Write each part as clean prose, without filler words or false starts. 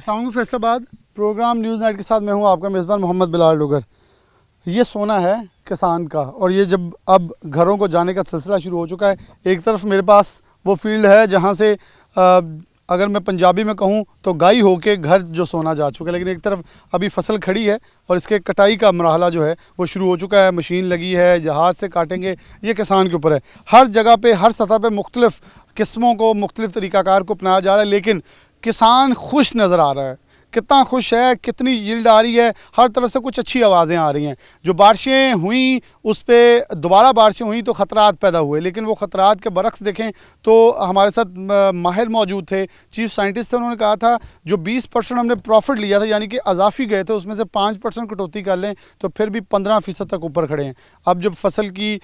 अस्सलाम वालेकुम Faisalabad programme news night के साथ मैं हूं आपका मेज़बान मोहम्मद बिलाल डोगर। ये सोना है किसान का, और ये जब अब घरों को जाने का सिलसिला शुरू हो चुका है। एक तरफ मेरे पास वो फील्ड है जहां से अगर मैं पंजाबी में कहूं तो गाई होके घर जो सोना जा चुका है, लेकिन एक तरफ अभी फसल खड़ी है और इसके कटाई का मरहला जो है वो शुरू हो चुका है। मशीन लगी है, जहाज़ से काटेंगे, ये किसान के ऊपर है। हर जगह पे, हर सतह पे मुख्तलिफ़ किस्मों को, मुख्तलिफ़ तरीक़ाकार को अपनाया जा रहा है, लेकिन किसान खुश नज़र आ रहा है। कितना खुश है, कितनी यील्ड आ रही है, हर तरफ से कुछ अच्छी आवाज़ें आ रही हैं। जो बारिशें हुई उस पर दोबारा बारिशें हुई तो ख़तरात पैदा हुए, लेकिन वो ख़तरात के बरक्स देखें तो हमारे साथ माहिर मौजूद थे, चीफ साइंटिस्ट थे। उन्होंने कहा था जो 20% हमने प्रॉफिट लिया था, यानी कि अजाफी गए थे, उसमें से 5% कटौती कर लें तो फिर भी 15% तक ऊपर खड़े हैं। अब जब फसल की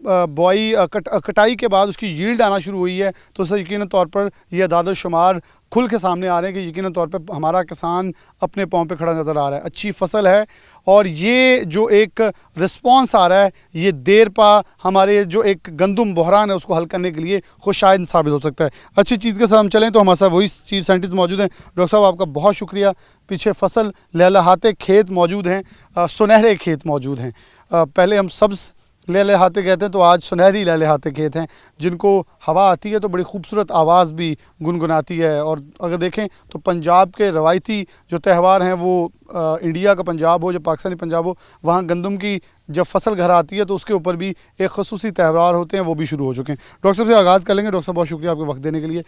बुआई कटाई के बाद उसकी यील्ड आना शुरू हुई है तो उससे यकीनन तौर पर यह अदाद शुमार खुल के सामने आ रहे हैं कि यकीनन तौर पे हमारा किसान अपने पाँव पे खड़ा नज़र आ रहा है। अच्छी फसल है, और ये जो एक रिस्पांस आ रहा है, ये देर पा हमारे जो एक गंदुम बहरान है उसको हल करने के लिए खुशायद साबित हो सकता है। अच्छी चीज़ के साथ हम चलें तो हमारे साथ वही चीफ साइंटिस्ट मौजूद हैं। डॉक्टर साहब, आपका बहुत शुक्रिया। पीछे फसल लहलहाते खेत मौजूद हैं, सुनहरे खेत मौजूद हैं। पहले हम सब्ज़ लहलहाते कहते हैं, तो आज सुनहरी लहलहाते खेत हैं जिनको हवा आती है तो बड़ी खूबसूरत आवाज़ भी गुनगुनाती है। और अगर देखें तो पंजाब के रवायती जो त्यौहार हैं वो इंडिया का पंजाब हो, जो पाकिस्तानी पंजाब हो, वहाँ गंदम की जब फसल घर आती है तो उसके ऊपर भी एक खसूसी त्यौहार होते हैं, वो भी शुरू हो चुके हैं। डॉक्टर साहब से आगाज़ कर लेंगे। डॉक्टर साहब, बहुत शुक्रिया आपके वक्त देने के लिए।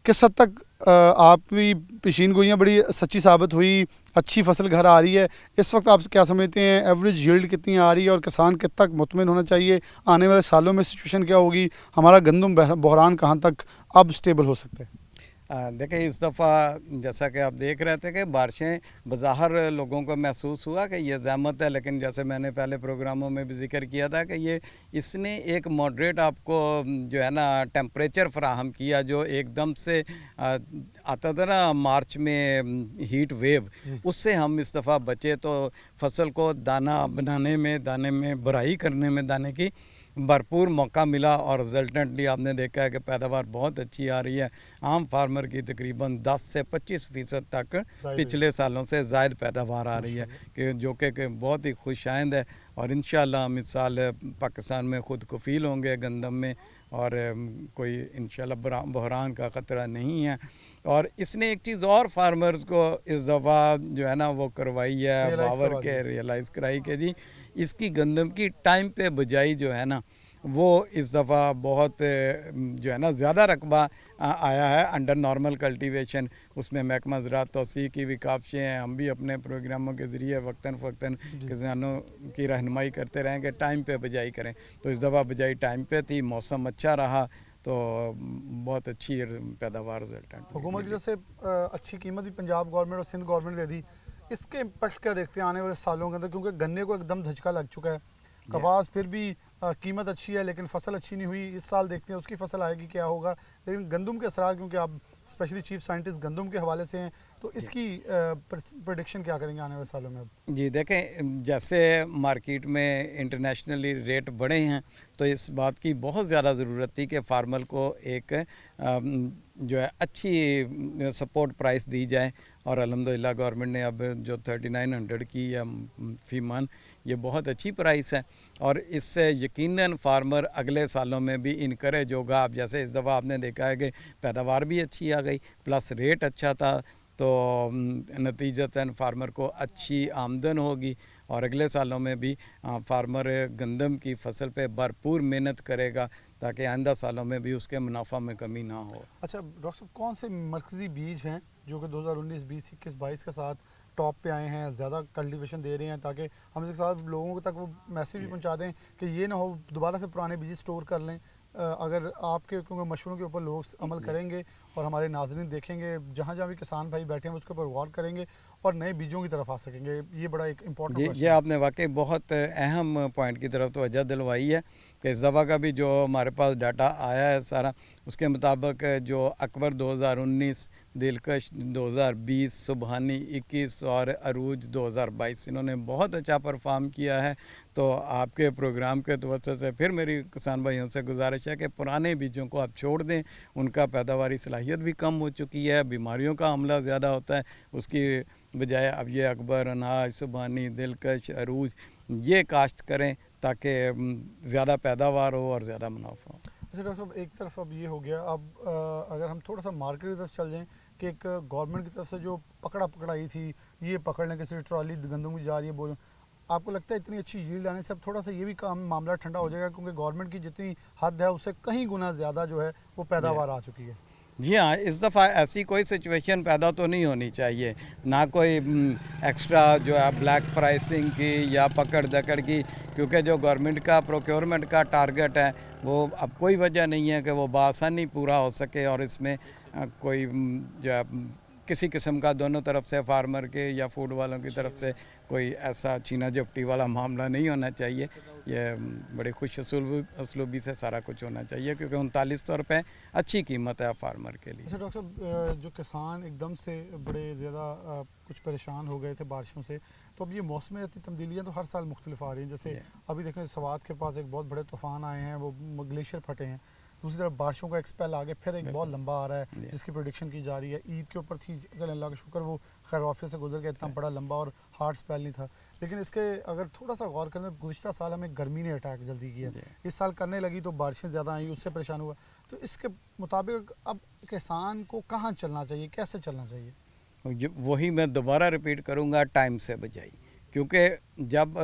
किस हद तक आपकी पेशीन गोइयाँ बड़ी सच्ची साबित हुई, अच्छी फसल घर आ रही है? इस वक्त आप क्या समझते हैं, एवरेज यील्ड कितनी आ रही है और किसान कितना तक मुतमिन होना चाहिए? आने वाले सालों में सिचुएशन क्या होगी? हमारा गंदम बहरान कहाँ तक अब स्टेबल हो सकता है? देखिए, इस दफ़ा जैसा कि आप देख रहे थे कि बारिशें बज़ाहिर लोगों को महसूस हुआ कि ये ज़हमत है, लेकिन जैसे मैंने पहले प्रोग्रामों में भी जिक्र किया था कि ये इसने एक मॉडरेट आपको जो है ना टेम्परेचर फ़राहम किया, जो एकदम से आता था ना मार्च में हीट वेव, उससे हम इस दफ़ा बचे। तो फसल को दाना बनाने में, दाने में भराई करने में दाने की भरपूर मौका मिला, और रिजल्टेंटली आपने देखा है कि पैदावार बहुत अच्छी आ रही है। आम फार्मर की तकरीबन 10 से 25% तक पिछले सालों से ज़ायद पैदावार आ रही है, कि जो कि बहुत ही खुशाइंद है। और इंशाल्लाह हम इस साल पाकिस्तान में ख़ुद कफ़ील होंगे गंदम में, और कोई इंशाल्लाह बहरान का ख़तरा नहीं है। और इसने एक चीज़ और फार्मर्स को इस दफ़ा जो है ना वो करवाई है, बावर के रियलाइज़ कराई कि जी इसकी गंदम की टाइम पे बुझाई जो है ना वो इस दफ़ा बहुत जो है ना ज़्यादा रकबा आया है अंडर नॉर्मल कल्टीवेशन। उसमें महकमा ज़राअत तौसीक़ की भी काबिशें हैं। हम भी अपने प्रोग्रामों के ज़रिए वक्तन फ़क्तन किसानों की रहनुमाई करते रहें कि टाइम पे बुझाई करें। तो इस दफ़ा बुझाई टाइम पे थी, मौसम अच्छा रहा, तो बहुत अच्छी पैदावार रिजल्टेंट। हुकूमत की तरफ से अच्छी कीमत भी पंजाब गवर्नमेंट और सिंध गवर्नमेंट ने दे दी। इसके इम्पेक्ट क्या देखते हैं आने वाले सालों के अंदर, क्योंकि गन्ने को एकदम धचका लग चुका है। कपास फिर भी कीमत अच्छी है, लेकिन फसल अच्छी नहीं हुई। इस साल देखते हैं उसकी फसल आएगी क्या होगा, लेकिन गंदम के असरार, क्योंकि आप स्पेशली चीफ साइंटिस्ट गंदम के हवाले से हैं, तो इसकी प्रेडिक्शन क्या करेंगे आने वाले सालों में? अब जी देखें, जैसे मार्केट में इंटरनेशनली रेट बढ़े हैं, तो इस बात की बहुत ज़्यादा ज़रूरत थी कि फार्मर को एक जो है अच्छी सपोर्ट प्राइस दी जाए। और अल्हम्दुलिल्लाह गवर्नमेंट ने अब जो 3900 की या फ़ी मन, ये बहुत अच्छी प्राइस है, और इससे यकीनन फार्मर अगले सालों में भी इनकरेज होगा। अब जैसे इस दफ़ा आपने देखा है कि पैदावार भी अच्छी आ गई, प्लस रेट अच्छा था, तो नतीजतन फार्मर को अच्छी आमदन होगी, और अगले सालों में भी फार्मर गंदम की फसल पे भरपूर मेहनत करेगा ताकि आइंदा सालों में भी उसके मुनाफा में कमी ना हो। अच्छा डॉक्टर साहब, कौन से मरकज़ी बीज हैं जो कि 2019, 20, 21, 22 के साथ टॉप पे आए हैं, ज़्यादा कल्टीवेशन दे रहे हैं, ताकि हम इसके साथ लोगों तक वो मैसेज भी पहुंचा दें कि ये ना हो दोबारा से पुराने बीज स्टोर कर लें? अगर आपके, क्योंकि मशवरों के ऊपर लोग अमल करेंगे और हमारे नाज़रीन देखेंगे, जहाँ जहाँ भी किसान भाई बैठे हैं उसके ऊपर गौर करेंगे और नए बीजों की तरफ आ सकेंगे। ये बड़ा एक इम्पोर्टेंट ये आपने वाकई बहुत अहम पॉइंट की तरफ तवज्जो दिलवाई है कि इस दफ़ा का भी जो हमारे पास डाटा आया है सारा, उसके मुताबिक जो अकबर 2019, दिलकश 2020, सुबहानी 21 और अरूज 2022, इन्होंने बहुत अच्छा परफॉर्म किया है। तो आपके प्रोग्राम के तवज्जो से फिर मेरी किसान भाइयों से गुजारिश है कि पुराने बीजों को आप छोड़ दें, उनका पैदावारी सलाहियत सलाहियत भी कम हो चुकी है, बीमारियों का हमला ज़्यादा होता है, उसकी बजाय अब ये अकबर, अनाज, सुबानी, दिलकश, अरूज ये काश्त करें ताकि ज़्यादा पैदावार हो और ज़्यादा मुनाफा हो। अच्छा डॉक्टर साहब, एक तरफ अब ये हो गया, अब अगर हम थोड़ा सा मार्केट की तरफ चल जाएं कि एक गवर्नमेंट की तरफ से जो पकड़ाई थी, ये पकड़ने के सिर्फ ट्रॉली गंदम की जा रही है, बोल आपको लगता है इतनी अच्छी यील्ड आने से अब थोड़ा सा ये भी काम मामला ठंडा हो जाएगा, क्योंकि गवर्नमेंट की जितनी हद है उससे कहीं गुना ज़्यादा जो है वो पैदावार आ चुकी है? जी हाँ, इस दफ़ा ऐसी कोई सिचुएशन पैदा तो नहीं होनी चाहिए, ना कोई एक्स्ट्रा जो है ब्लैक प्राइसिंग की या पकड़ दकड़ की, क्योंकि जो गवर्नमेंट का प्रोक्योरमेंट का टारगेट है वो अब कोई वजह नहीं है कि वो बआसानी पूरा हो सके, और इसमें कोई जो है किसी किस्म का दोनों तरफ से फार्मर के या फूड वालों की तरफ से कोई ऐसा चीना झपटी वाला मामला नहीं होना चाहिए। ये बड़े खुश असलूबी से सारा कुछ होना चाहिए, क्योंकि 3900 रुपये अच्छी कीमत है फार्मर के लिए। अच्छा डॉक्टर साहब, जो किसान एकदम से बड़े ज़्यादा कुछ परेशान हो गए थे बारिशों से, तो अब ये मौसमियाती तब्दीलियाँ तो हर साल मुख्तलिफ आ रही हैं। जैसे अभी देखें स्वात के पास एक बहुत बड़े तूफ़ान आए हैं, वो ग्लेशियर फटे हैं, दूसरी तरफ बारिशों का एक स्पेल आगे फिर एक बहुत लंबा आ रहा है जिसकी प्रेडिक्शन की जा रही है। ईद के ऊपर थी, चल अल्लाह का शुक्र वो खैर वाफिया से गुजर गया, इतना बड़ा लंबा और हार्ड स्पेल नहीं था। लेकिन इसके अगर थोड़ा सा गौर करें, गुज़िश्ता साल हमें गर्मी ने अटैक जल्दी किया, इस साल करने लगी तो बारिशें ज़्यादा आई, उससे परेशान हुआ। तो इसके मुताबिक अब किसान को कहाँ चलना चाहिए, कैसे चलना चाहिए? वही मैं दोबारा रिपीट करूँगा, टाइम से बजाई, क्योंकि जब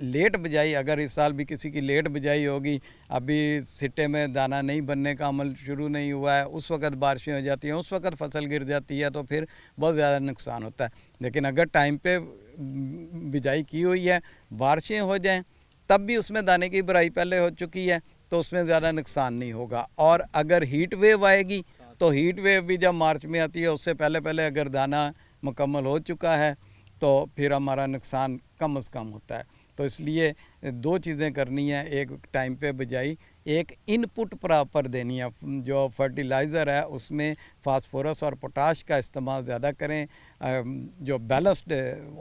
लेट बिजाई, अगर इस साल भी किसी की लेट बिजाई होगी, अभी सिट्टे में दाना नहीं बनने का अमल शुरू नहीं हुआ है, उस वक्त बारिशें हो जाती हैं, उस वक्त फसल गिर जाती है, तो फिर बहुत ज़्यादा नुकसान होता है। लेकिन अगर टाइम पे बिजाई की हुई है, बारिशें हो जाएं, तब भी उसमें दाने की भराई पहले हो चुकी है, तो उसमें ज़्यादा नुकसान नहीं होगा। और अगर हीट वेव आएगी तो हीट वेव भी जब मार्च में आती है, उससे पहले अगर दाना मुकम्मल हो चुका है तो फिर हमारा नुकसान कम से कम होता है। तो इसलिए दो चीज़ें करनी है, एक टाइम पे बिजाई, एक इनपुट प्रॉपर देनी है। जो फर्टिलाइज़र है उसमें फास्फोरस और पोटाश का इस्तेमाल ज़्यादा करें, जो बैलेंस्ड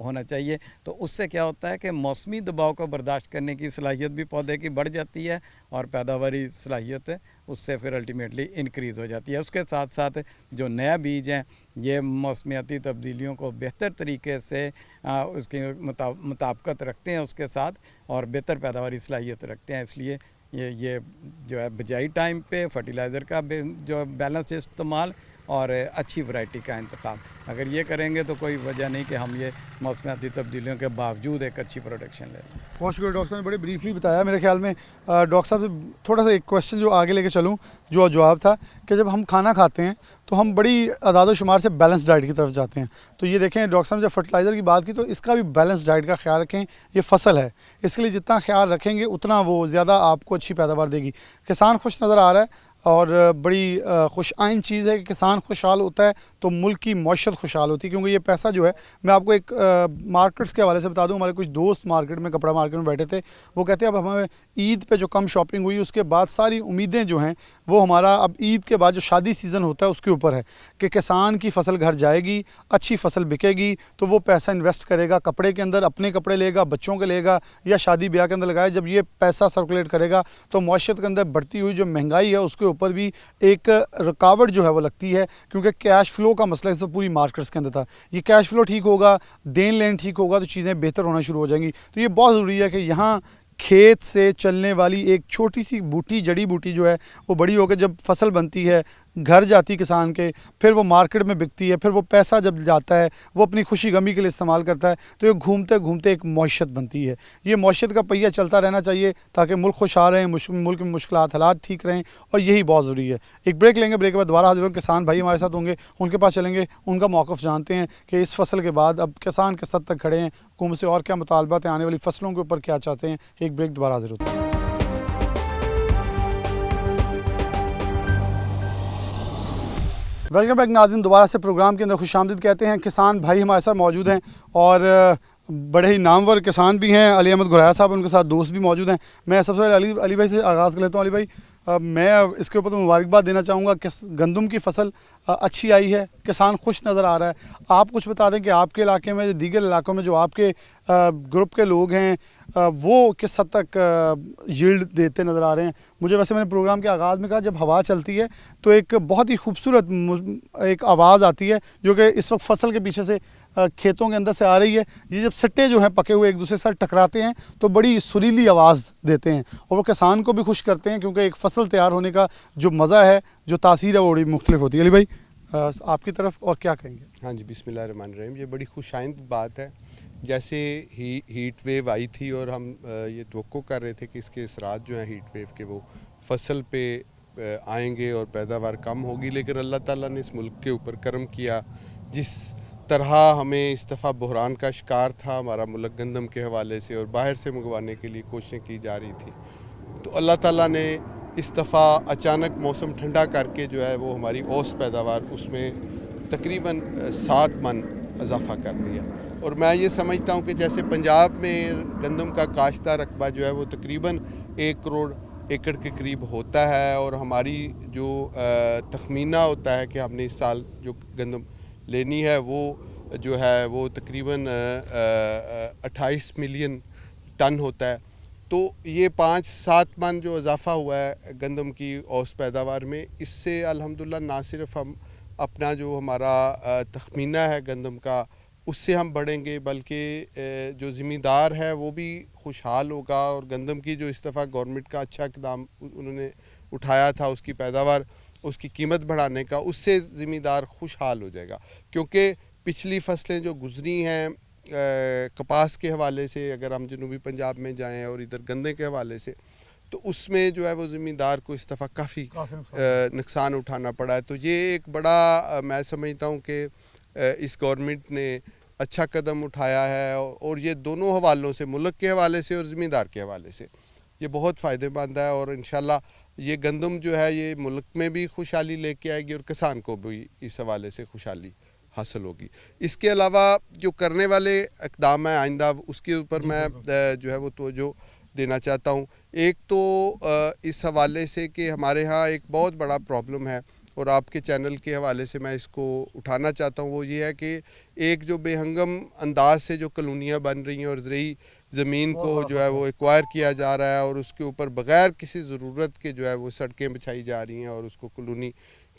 होना चाहिए। तो उससे क्या होता है कि मौसमी दबाव को बर्दाश्त करने की सलाहियत भी पौधे की बढ़ जाती है और पैदावारी सलाहियत उससे फिर अल्टीमेटली इंक्रीज़ हो जाती है। उसके साथ साथ जो नया बीज हैं, ये मौसमियाती तब्दीलियों को बेहतर तरीके से उसकी मुताबिकत रखते हैं उसके साथ, और बेहतर पैदावारी सलाहियत रखते हैं। इसलिए ये जो है बिजाई टाइम पे, फर्टिलाइज़र का जो बैलेंस इस्तेमाल और अच्छी वैरायटी का इंतखाब, अगर ये करेंगे तो कोई वजह नहीं कि हम ये मौसमियाती तब्दीलियों के बावजूद एक अच्छी प्रोडक्शन लें। बहुत शुक्रिया डॉक्टर साहब ने बड़े ब्रीफली बताया। मेरे ख्याल में डॉक्टर साहब से थोड़ा सा एक क्वेश्चन जो आगे लेके चलूँ, जो जवाब था कि जब हम खाना खाते हैं तो हम बड़ी अदाद शुमार से बैलेंस डाइट की तरफ जाते हैं। तो ये देखें डॉक्टर साहब ने जब फर्टिलाइज़र की बात की, तो इसका भी बैलेंस डाइट का ख्याल रखें। ये फसल है, इसके लिए जितना ख्याल रखेंगे उतना वो ज़्यादा आपको अच्छी पैदावार देगी। किसान खुश नज़र आ रहा है और बड़ी खुश आइन चीज़ है कि किसान खुशहाल होता है तो मुल्क की मौशत खुशहाल होती है। क्योंकि ये पैसा जो है, मैं आपको एक मार्केट्स के हवाले से बता दूं, हमारे कुछ दोस्त मार्केट में, कपड़ा मार्केट में बैठे थे, वो कहते हैं अब हमें ईद पे जो कम शॉपिंग हुई उसके बाद सारी उम्मीदें जो हैं वो हमारा अब ईद के बाद जो शादी सीज़न होता है उसके ऊपर है कि किसान की फसल घर जाएगी, अच्छी फसल बिकेगी तो वो पैसा इन्वेस्ट करेगा कपड़े के अंदर, अपने कपड़े लेगा, बच्चों के लेगा या शादी ब्याह के अंदर लगाए। जब ये पैसा सर्कुलेट करेगा तो मौशत के अंदर बढ़ती हुई जो महंगाई है उसके ऊपर भी एक रुकावट जो है वो लगती है, क्योंकि कैश फ्लो का मसला इस पूरी मार्केट्स के अंदर था। ये कैश फ्लो ठीक होगा, देन लेन ठीक होगा तो चीज़ें बेहतर होना शुरू हो जाएंगी। तो ये बहुत ज़रूरी है कि यहाँ खेत से चलने वाली एक छोटी सी बूटी, जड़ी बूटी जो है वो बड़ी होकर जब फसल बनती है, घर जाती किसान के, फिर वो मार्केट में बिकती है, फिर वो पैसा जब जाता है वो अपनी खुशी गमी के लिए इस्तेमाल करता है, तो ये घूमते घूमते एक मौशत बनती है। ये मौशत का पहिया चलता रहना चाहिए ताकि मुल्क खुशहाल रहें, मुल्क में मुश्किलात हालात ठीक रहें, और यही बहुत ज़रूरी है। एक ब्रेक लेंगे, ब्रेक के बाद दोबारा हाजिर होंगे। किसान भाई हमारे साथ होंगे, उनके पास चलेंगे, उनका मौक़िफ़ जानते हैं कि इस फसल के बाद अब किसान किस हद तक खड़े हैं, हुकूमत से और क्या मुतालबात हैं, आने वाली फसलों के ऊपर क्या चाहते हैं। एक ब्रेक, दोबारा हाजिर होते हैं। वेलकम बैक नाज़रीन, दोबारा से प्रोग्राम के अंदर खुशामदीद कहते हैं। किसान भाई हमारे साथ मौजूद हैं और बड़े ही नामवर किसान भी हैं। अली अहमद गुराया साहब, उनके साथ दोस्त भी मौजूद हैं। मैं सबसे पहले अली भाई से आगाज़ कर लेता हूँ। अली भाई, मैं अब इसके ऊपर तो मुबारकबाद देना चाहूँगा कि गंदम की फसल अच्छी आई है, किसान खुश नज़र आ रहा है। आप कुछ बता दें कि आपके इलाके में, दीगर इलाकों में जो आपके ग्रुप के लोग हैं वो किस हद तक यील्ड देते नज़र आ रहे हैं। मुझे वैसे मैंने प्रोग्राम के आगाज़ में कहा जब हवा चलती है तो एक बहुत ही खूबसूरत एक आवाज़ आती है जो कि इस वक्त फसल के पीछे से खेतों के अंदर से आ रही है। ये जब सट्टे जो हैं पके हुए एक दूसरे से टकराते हैं तो बड़ी सुरीली आवाज़ देते हैं और वो किसान को भी खुश करते हैं, क्योंकि एक फसल तैयार होने का जो मज़ा है, जो तासीर है, वो बड़ी मुख्तलिफ होती है। अली भाई आपकी तरफ और क्या कहेंगे? हाँ जी, बिस्मिल्लाहिर्रहमानिर्रहीम। ये बड़ी खुशाइंद बात है। जैसे हीट वेव आई थी और हम ये तवक्को कर रहे थे कि इसके असरात जो हैं हीट वेव के वो फसल पे आएंगे और पैदावार कम होगी, लेकिन अल्लाह ताला ने इस मुल्क के ऊपर करम किया। जिस तरह हमें इस दफ़ा बहरान का शिकार था हमारा मुल्क गंदम के हवाले से और बाहर से मंगवाने के लिए कोशिशें की जा रही थी, तो अल्लाह ताला ने इस दफ़ा अचानक मौसम ठंडा करके जो है वो हमारी औस पैदावार उसमें तकरीबन 7 मन इजाफ़ा कर दिया। और मैं ये समझता हूँ कि जैसे पंजाब में गंदम का काश्ता रकबा जो है वो तकरीबन 1 करोड़ एकड़ के करीब होता है और हमारी जो तखमीना होता है कि हमने इस साल जो गंदम लेनी है वो जो है वो तकरीबन 28 मिलियन टन होता है। तो ये 5-7 मन जो इजाफ़ा हुआ है गंदम की औस पैदावार में, इससे अल्हम्दुलिल्लाह ना सिर्फ हम अपना जो हमारा तखमीना है गंदम का उससे हम बढ़ेंगे, बल्कि जो ज़िम्मेदार है वो भी खुशहाल होगा। और गंदम की जो इस दफ़ा गवर्नमेंट का अच्छा इक़दाम उन्होंने उठाया था उसकी पैदावार, उसकी कीमत बढ़ाने का, उससे ज़िम्मेदार खुशहाल हो जाएगा। क्योंकि पिछली फसलें जो गुज़री हैं कपास के हवाले से, अगर हम जनूबी पंजाब में जाएं और इधर गन्ने के हवाले से, तो उसमें जो है वो ज़िम्मेदार को इस दफ़ा काफ़ी नुकसान उठाना पड़ा है। तो ये एक बड़ा मैं समझता हूँ कि इस गवर्नमेंट ने अच्छा कदम उठाया है और ये दोनों हवालों से, मुल्क के हवाले से और ज़िम्मेदार के हवाले से, ये बहुत फ़ायदेमंद है। और इंशाल्लाह ये गंदम जो है ये मुल्क में भी खुशहाली लेके आएगी और किसान को भी इस हवाले से खुशहाली हासिल होगी। इसके अलावा जो करने वाले इक़दाम हैं आइंदा, उसके ऊपर मैं जो है वो तवज्जो देना चाहता हूँ। एक तो इस हवाले से कि हमारे यहाँ एक बहुत बड़ा प्रॉब्लम है और आपके चैनल के हवाले से मैं इसको उठाना चाहता हूँ, वो ये है कि एक जो बेहंगम अंदाज से जो कॉलोनियाँ बन रही हैं और ज़रूरी ज़मीन को जो है वो एक्वायर किया जा रहा है और उसके ऊपर बग़ैर किसी ज़रूरत के जो है वो सड़कें बिछाई जा रही हैं और उसको कॉलोनी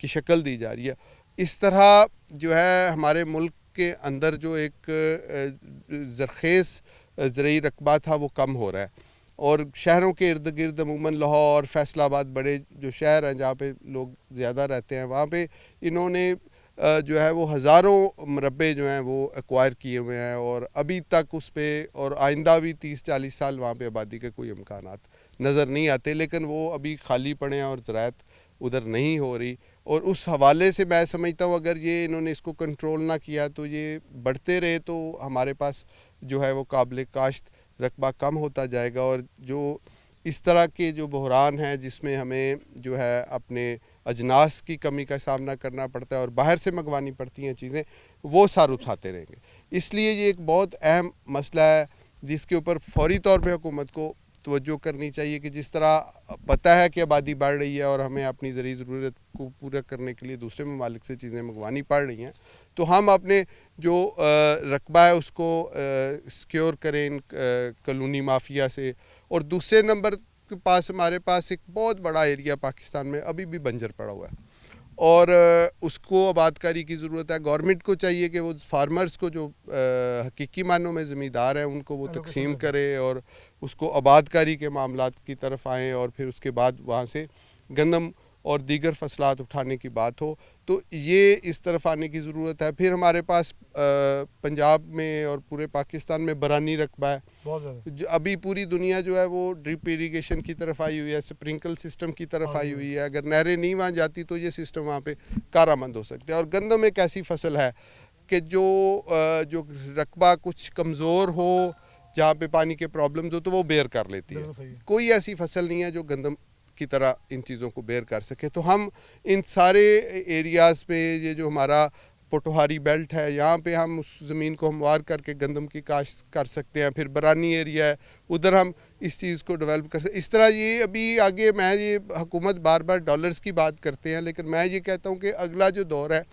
की शक्ल दी जा रही है। इस तरह जो है हमारे मुल्क के अंदर जो एक ज़रख़ेज़ ज़रूरी रकबा था वो कम हो रहा है और शहरों के इर्द गिर्द अमूमन लाहौर, फैसलाबाद बड़े जो शहर हैं जहाँ पे लोग ज़्यादा रहते हैं, वहाँ पे इन्होंने जो है वो हज़ारों मरबे जो हैं वो एक्वायर किए हुए हैं और अभी तक उस पर और आइंदा भी 30-40 साल वहाँ पे आबादी के कोई इम्कानात नज़र नहीं आते, लेकिन वो अभी खाली पड़े हैं और ज़राअत उधर नहीं हो रही। और उस हवाले से मैं समझता हूँ अगर ये इन्होंने इसको कंट्रोल ना किया तो ये बढ़ते रहे तो हमारे पास जो है वो काबिल काश्त रकबा कम होता जाएगा। और जो इस तरह के जो बहरान हैं जिसमें हमें जो है अपने अजनास की कमी का सामना करना पड़ता है और बाहर से मंगवानी पड़ती हैं चीज़ें, वो सार उठाते रहेंगे। इसलिए ये एक बहुत अहम मसला है जिसके ऊपर फौरी तौर पे हुकूमत को तवज्जो करनी चाहिए कि जिस तरह पता है कि आबादी बढ़ रही है और हमें अपनी ज़रूरी ज़रूरत को पूरा करने के लिए दूसरे ममालिक से चीज़ें मंगवानी पड़ रही हैं, तो हम अपने जो रकबा है उसको सिक्योर करें इन कॉलोनी माफिया से। और दूसरे नंबर के पास हमारे पास एक बहुत बड़ा एरिया पाकिस्तान में अभी भी बंजर पड़ा हुआ है और उसको आबादकारी की ज़रूरत है। गवर्नमेंट को चाहिए कि वो फार्मर्स को जो हकीकी मानों में ज़मींदार हैं उनको वो तकसीम करे और उसको आबादकारी के मामलात की तरफ आएँ और फिर उसके बाद वहाँ से गंदम और दीगर फसलात उठाने की बात हो, तो ये इस तरफ आने की ज़रूरत है। फिर हमारे पास पंजाब में और पूरे पाकिस्तान में बरानी रकबा है, जो अभी पूरी दुनिया जो है वो ड्रिप इरीगेशन की तरफ आई हुई है, स्प्रिंकल सिस्टम की तरफ आई हुई है। अगर नहरें नहीं वहाँ जाती तो ये सिस्टम वहाँ पे कारआमद हो सकते हैं। और गंदम एक ऐसी फसल है कि जो रकबा कुछ कमज़ोर हो, जहाँ पे पानी के प्रॉब्लम्स हो, तो वो बेयर कर लेती है। कोई ऐसी फसल नहीं है जो गंदम की तरह इन चीज़ों को बेयर कर सके। तो हम इन सारे एरियाज़ में ये जो हमारा पोटोहारी बेल्ट है, यहाँ पे हम उस ज़मीन को हमवार करके गंदम की काश्त कर सकते हैं। फिर बरानी एरिया है, उधर हम इस चीज़ को डेवलप कर सकते। इस तरह ये अभी आगे मैं ये हुकूमत बार बार डॉलर्स की बात करते हैं, लेकिन मैं ये कहता हूँ कि अगला जो दौर है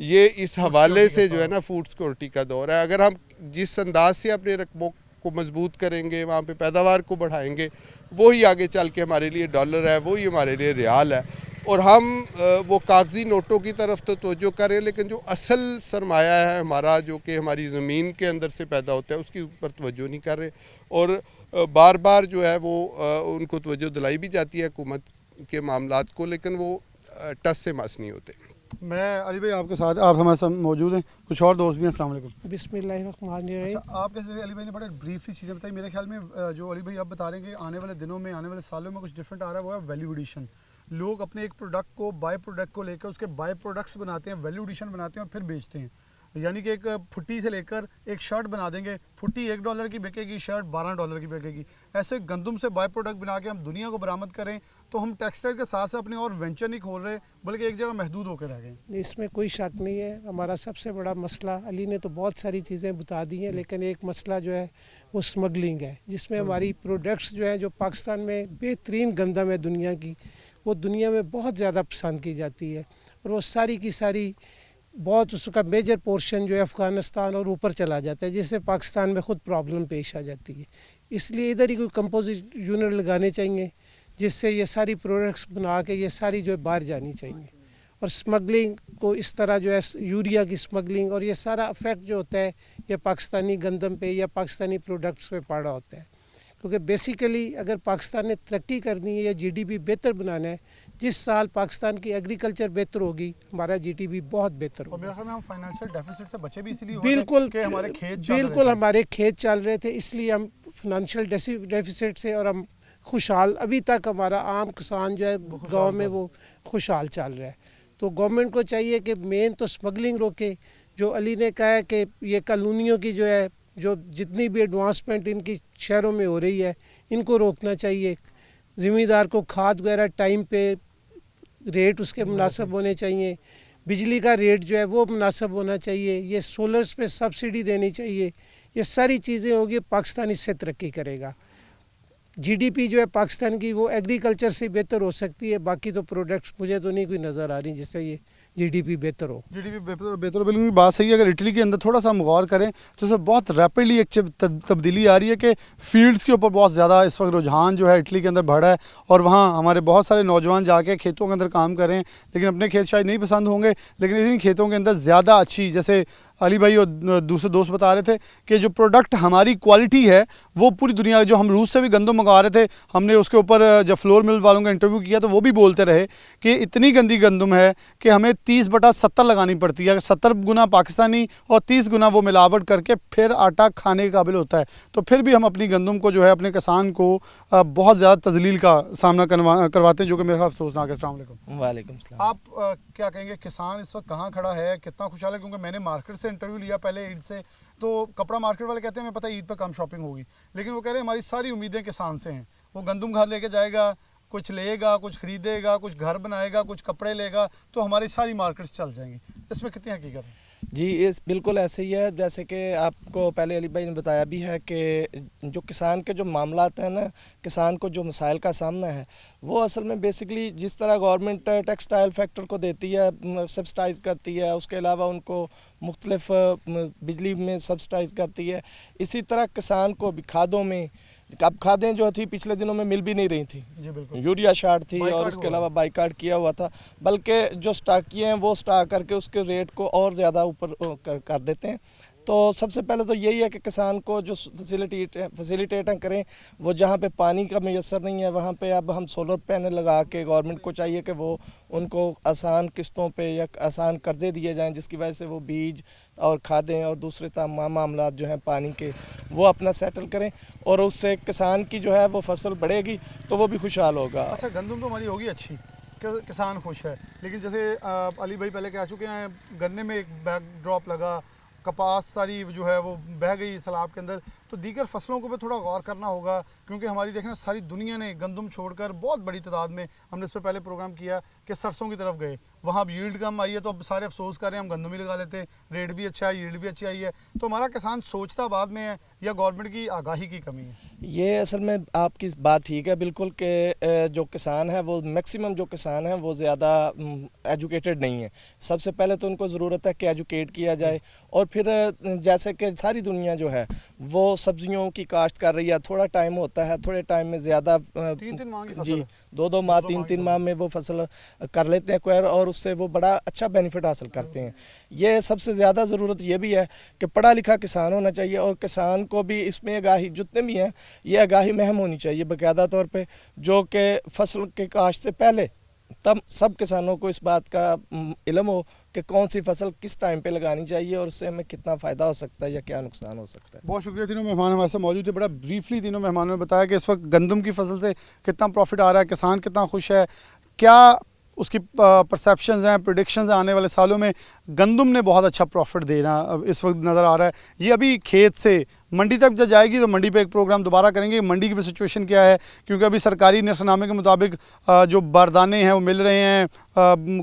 ये इस हवाले से जो है ना फूड सिक्योरिटी का दौर है। अगर हम जिस अंदाज से अपने रकबों को मजबूत करेंगे, वहाँ पे पैदावार को बढ़ाएंगे, वही आगे चल के हमारे लिए डॉलर है, वही हमारे लिए रियाल है। और हम वो कागजी नोटों की तरफ तो तवज्जो करें, लेकिन जो असल सरमाया है हमारा, जो कि हमारी ज़मीन के अंदर से पैदा होता है, उसके ऊपर तवज्जो नहीं कर रहे। और बार बार जो है वो उनको तवज्जो दिलाई भी जाती है हुकूमत के मामलात को, लेकिन वो टस से मस नहीं होते। मैं अली भाई आपके साथ, आप हमारे साथ मौजूद हैं, कुछ और दोस्त भी हैं। अस्सलाम वालेकुम। बिस्मिल्लाहिर्रहमानिर्रहीम। अच्छा, आप कैसे अली भाई ने बड़े ब्रीफली चीज़ें बताई। मेरे ख्याल में जो अली भाई आप बता रहे हैं कि आने वाले दिनों में, आने वाले सालों में कुछ डिफरेंट आ रहा है, वो है वैल्यू एडिशन। लोग अपने एक प्रोडक्ट को, बाय प्रोडक्ट को लेकर उसके बाय प्रोडक्ट्स बनाते हैं, वैल्यू एडिशन बनाते हैं और फिर बेचते हैं। यानी कि एक फुट्टी से लेकर एक शर्ट बना देंगे, फुट्टी $1 की बिकेगी, शर्ट $12 की बिकेगी। ऐसे गंदम से बाय प्रोडक्ट बना के हम दुनिया को बरामद करें तो हम टेक्सटाइल के साथ साथ अपने और वेंचर नहीं खोल रहे, बल्कि एक जगह महदूद होकर रह गए। इसमें कोई शक नहीं है, हमारा सबसे बड़ा मसला, अली ने तो बहुत सारी चीज़ें बता दी हैं, लेकिन एक मसला जो है वो स्मगलिंग है, जिसमें हमारी प्रोडक्ट्स जो है, जो पाकिस्तान में बेहतरीन गंदम है दुनिया की, वो दुनिया में बहुत ज़्यादा पसंद की जाती है। और वो सारी की सारी बहुत उसका मेजर पोर्शन जो है अफ़गानिस्तान और ऊपर चला जाता है, जिससे पाकिस्तान में ख़ुद प्रॉब्लम पेश आ जाती है। इसलिए इधर ही कोई कंपोजिट यूनिट लगाने चाहिए, जिससे ये सारी प्रोडक्ट्स बना के ये सारी जो है बाहर जानी चाहिए। और स्मगलिंग को इस तरह जो है, यूरिया की स्मगलिंग और ये सारा इफेक्ट जो होता है ये पाकिस्तानी गंदम पे या पाकिस्तानी प्रोडक्ट्स पे पड़ा होता है। क्योंकि बेसिकली अगर पाकिस्तान ने तरक्की करनी है या जीडीपी बेहतर बनाना है, जिस साल पाकिस्तान की एग्रीकल्चर बेहतर होगी, हमारा जीडीपी बहुत बेहतर होगा। और मेरे ख्याल में हम फाइनेंशियल डेफिसिट से बचे भी इसीलिए बिल्कुल कि हमारे खेत चल रहे थे, इसलिए हम फाइनेंशियल डेफिसिट से, और हम खुशहाल, अभी तक हमारा आम किसान जो है गांव में वो खुशहाल चल रहा है। तो गवर्नमेंट को चाहिए कि मेन तो स्मगलिंग रोके। जो अली ने कहा है कि ये कॉलोनियों की जो है, जो जितनी भी एडवांसमेंट इनकी शहरों में हो रही है, इनको रोकना चाहिए। ज़मींदार को खाद वगैरह टाइम पे रेट उसके मुनासिब होने चाहिए, बिजली का रेट जो है वो मुनासिब होना चाहिए, ये सोलर्स पे सब्सिडी देनी चाहिए। ये सारी चीज़ें होगी, पाकिस्तान इससे तरक्की करेगा। जीडीपी जो है पाकिस्तान की वो एग्रीकल्चर से बेहतर हो सकती है, बाकी तो प्रोडक्ट्स मुझे तो नहीं कोई नज़र आ रही जिससे ये जीडीपी बेहतर हो। जीडीपी बेहतर बिल्कुल की बात सही है। अगर इटली के अंदर थोड़ा सा हम गौर करें तो उसमें बहुत रैपिडली एक तब्दीली आ रही है कि फील्ड्स के ऊपर बहुत ज़्यादा इस वक्त रुझान जो है इटली के अंदर बढ़ा है, और वहाँ हमारे बहुत सारे नौजवान जाके खेतों के अंदर काम करें, लेकिन अपने खेत शायद नहीं पसंद होंगे, लेकिन इन खेतों के अंदर ज़्यादा अच्छी, जैसे अली भाई और दूसरे दोस्त बता रहे थे कि जो प्रोडक्ट हमारी क्वालिटी है वो पूरी दुनिया, जो हम रूस से भी गंदम मंगवा रहे थे, हमने उसके ऊपर जब फ्लोर मिल वालों का इंटरव्यू किया तो वो भी बोलते रहे कि इतनी गंदी गंदम है कि हमें 30/70 लगानी पड़ती है। 70 गुना पाकिस्तानी और 30 गुना वो मिलावट करके फिर आटा खाने के काबिल होता है। तो फिर भी हम अपनी गंदम को जो है, अपने किसान को बहुत ज़्यादा तजलील का सामना करवाते हैं, जो कि मेरे ख्याल अफसोसनाक है। अस्सलाम वालेकुम। वालेकुम सलाम। आप क्या कहेंगे, किसान इस वक्त कहाँ खड़ा है, कितना खुशहाल है? क्योंकि मैंने मार्केट से इंटरव्यू लिया पहले ईद से, तो कपड़ा मार्केट वाले कहते हैं हमें पता है ईद पर कम शॉपिंग होगी, लेकिन वो कह रहे हैं हमारी सारी उम्मीदें किसान से हैं। वो गंदम घर लेके जाएगा, कुछ लेगा, कुछ खरीदेगा, कुछ घर बनाएगा, कुछ कपड़े लेगा, तो हमारी सारी मार्केट्स चल जाएंगी। इसमें कितनी हकीकत है? जी, इस बिल्कुल ऐसे ही है। जैसे कि आपको पहले अली भाई ने बताया भी है कि जो किसान के जो मामलात हैं ना, किसान को जो मसाइल का सामना है, वो असल में बेसिकली जिस तरह गवर्नमेंट टेक्सटाइल फैक्टर को देती है, सब्सिडाइज़ करती है, उसके अलावा उनको मुख्तलिफ बिजली में सब्सिडाइज़ करती है, इसी तरह किसान को भी खादों में, अब खादें जो थी पिछले दिनों में मिल भी नहीं रही थी, जी बिल्कुल, यूरिया शार्ट थी और उसके अलावा बाइकाट किया हुआ था, बल्कि जो स्टॉक किए हैं वो स्टॉक करके उसके रेट को और ज़्यादा ऊपर कर देते हैं। तो सबसे पहले तो यही है कि किसान को जो फैसिलिटेट करें, वो जहाँ पे पानी का मैसर नहीं है वहाँ पे अब हम सोलर पैनल लगा के, गवर्नमेंट को चाहिए कि वो उनको आसान किस्तों पे या आसान कर्जे दिए जाएं, जिसकी वजह से वो बीज और खादें और दूसरे तमाम मामला जो हैं पानी के, वो अपना सेटल करें, और उससे किसान की जो है वो फसल बढ़ेगी तो वो भी खुशहाल होगा। अच्छा, गंदम तो हमारी होगी अच्छी, किसान खुश है, लेकिन जैसे अली भाई पहले कह चुके हैं, गन्ने में एक बैक ड्रॉप लगा, कपास सारी जो है वो बह गई सैलाब के अंदर, तो दीगर फसलों को भी थोड़ा गौर करना होगा, क्योंकि हमारी देखना सारी दुनिया ने गंदम छोड़कर बहुत बड़ी तादाद में, हमने इस पर पहले प्रोग्राम किया कि सरसों की तरफ गए, वहाँ अब यील्ड कम आई है तो अब सारे अफसोस कर रहे हैं हम गंदम ही लगा लेते, रेट भी अच्छा है, यील्ड भी अच्छी आई है। तो हमारा किसान सोचता बाद में है या गवर्नमेंट की आगाही की कमी है? ये असल में आपकी बात ठीक है बिल्कुल कि जो किसान है वो मैक्सिमम जो किसान है वो ज़्यादा एजुकेटेड नहीं है। सबसे पहले तो उनको ज़रूरत है कि एजुकेट किया जाए, और फिर जैसे कि सारी दुनिया जो है वो सब्जियों की काश्त कर रही है, थोड़ा टाइम होता है, थोड़े टाइम में ज़्यादा 3-3 माह की फसल जी है। 2-2 माह 3-3 माह में वो फसल कर लेते हैं क्वायर, और उससे वो बड़ा अच्छा बेनिफिट हासिल करते हैं। ये सबसे ज़्यादा ज़रूरत ये भी है कि पढ़ा लिखा किसान होना चाहिए, और किसान को भी इसमें आगाही जितने भी हैं ये आगाही महम होनी चाहिए बाकायदा तौर पे, जो कि फसल के काश्त से पहले तब सब किसानों को इस बात का इल्म हो कि कौन सी फसल किस टाइम पे लगानी चाहिए और उससे हमें कितना फ़ायदा हो सकता है या क्या नुकसान हो सकता है। बहुत शुक्रिया। तीनों मेहमान हमारे साथ मौजूद थे। बड़ा ब्रीफली तीनों मेहमानों ने बताया कि इस वक्त गंदम की फसल से कितना प्रॉफिट आ रहा है, किसान कितना खुश है, क्या उसकी परसेप्शंस हैं, प्रेडिक्शंस हैं आने वाले सालों में। गंदम ने बहुत अच्छा प्रॉफिट देना अब इस वक्त नज़र आ रहा है। ये अभी खेत से मंडी तक जब जाएगी तो मंडी पे एक प्रोग्राम दोबारा करेंगे, मंडी की भी सिचुएशन क्या है, क्योंकि अभी सरकारी निरखनामे के मुताबिक जो बारदाने हैं वो मिल रहे हैं,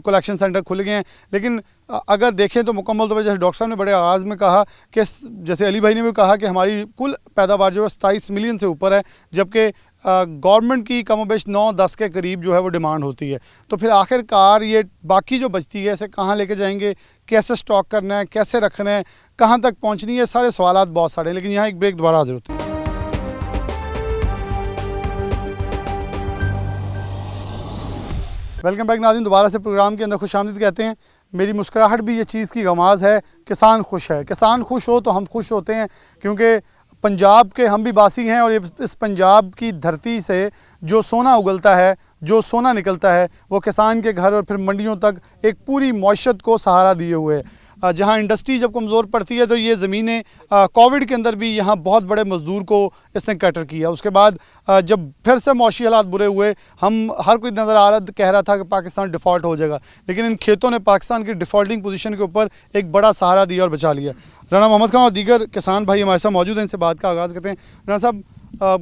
कलेक्शन सेंटर खुल गए हैं, लेकिन अगर देखें तो मुकम्मल तौर पर जैसे डॉक्टर साहब ने बड़े आगाज़ में कहा कि जैसे अली भाई ने भी कहा कि हमारी कुल पैदावार जो है 27 मिलियन से ऊपर है, जबकि गवर्नमेंट की कमोबेश 9-10 के करीब जो है वो डिमांड होती है। तो फिर आखिरकार ये बाकी जो बचती है इसे कहाँ लेके जाएंगे, कैसे स्टॉक करना है, कैसे रखना है, कहाँ तक पहुँचनी है, सारे सवालात बहुत सारे हैं। लेकिन यहाँ एक ब्रेक दोबारा हाजिर होते हैं। वेलकम बैक नाज़रीन, दोबारा से प्रोग्राम के अंदर खुशामदीद कहते हैं। मेरी मुस्कुराहट भी ये चीज़ की गमाज़ है, किसान खुश है। किसान खुश हो तो हम खुश होते हैं, क्योंकि पंजाब के हम भी बासी हैं, और ये इस पंजाब की धरती से जो सोना उगलता है, जो सोना निकलता है, वो किसान के घर और फिर मंडियों तक एक पूरी मईशत को सहारा दिए हुए है। जहाँ इंडस्ट्री जब कमज़ोर पड़ती है तो ये ज़मीनें कोविड के अंदर भी यहाँ बहुत बड़े मज़दूर को इसने कैटर किया। उसके बाद जब फिर से मौशी हालात बुरे हुए, हम हर कोई नज़र आ रहा कह रहा था कि पाकिस्तान डिफ़ॉल्ट हो जाएगा, लेकिन इन खेतों ने पाकिस्तान की डिफ़ॉल्टिंग पोजीशन के ऊपर एक बड़ा सहारा दिया और बचा लिया। राना मोहम्मद खान और दीगर किसान भाई हमारे साथ मौजूद हैं, इनसे बात का आगाज़ करते हैं। राना साहब,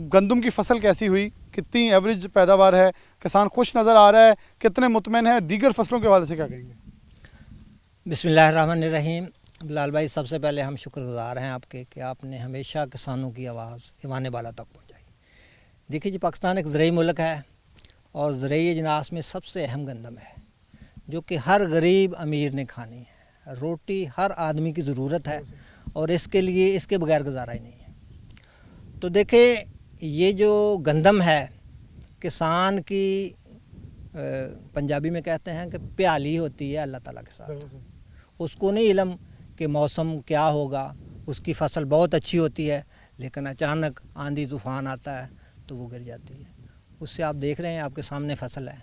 गंदम की फसल कैसी हुई, कितनी एवरेज पैदावार है, किसान खुश नज़र आ रहा है, कितने मुतमईन है, दीगर फसलों के हवाले से क्या कहेंगे? बिस्मिल्लाहिर्रहमानिर्रहीम। बिलाल भाई, सबसे पहले हम शुक्रगुज़ार हैं आपके कि आपने हमेशा किसानों की आवाज़ ईवान बाला तक पहुँचाई। देखिए जी, पाकिस्तान एक ज़रई मुल्क है और ज़रई अजनास में सबसे अहम गंदम है, जो कि हर गरीब अमीर ने खानी है। रोटी हर आदमी की ज़रूरत है और इसके लिए इसके बगैर गुजारा ही नहीं है। तो देखिए, ये जो गंदम है किसान की पंजाबी में कहते हैं कि प्याली होती है अल्लाह ताला के साथ। उसको नहीं इल्म कि मौसम क्या होगा, उसकी फसल बहुत अच्छी होती है लेकिन अचानक आंधी तूफ़ान आता है तो वो गिर जाती है। उससे आप देख रहे हैं, आपके सामने फसल है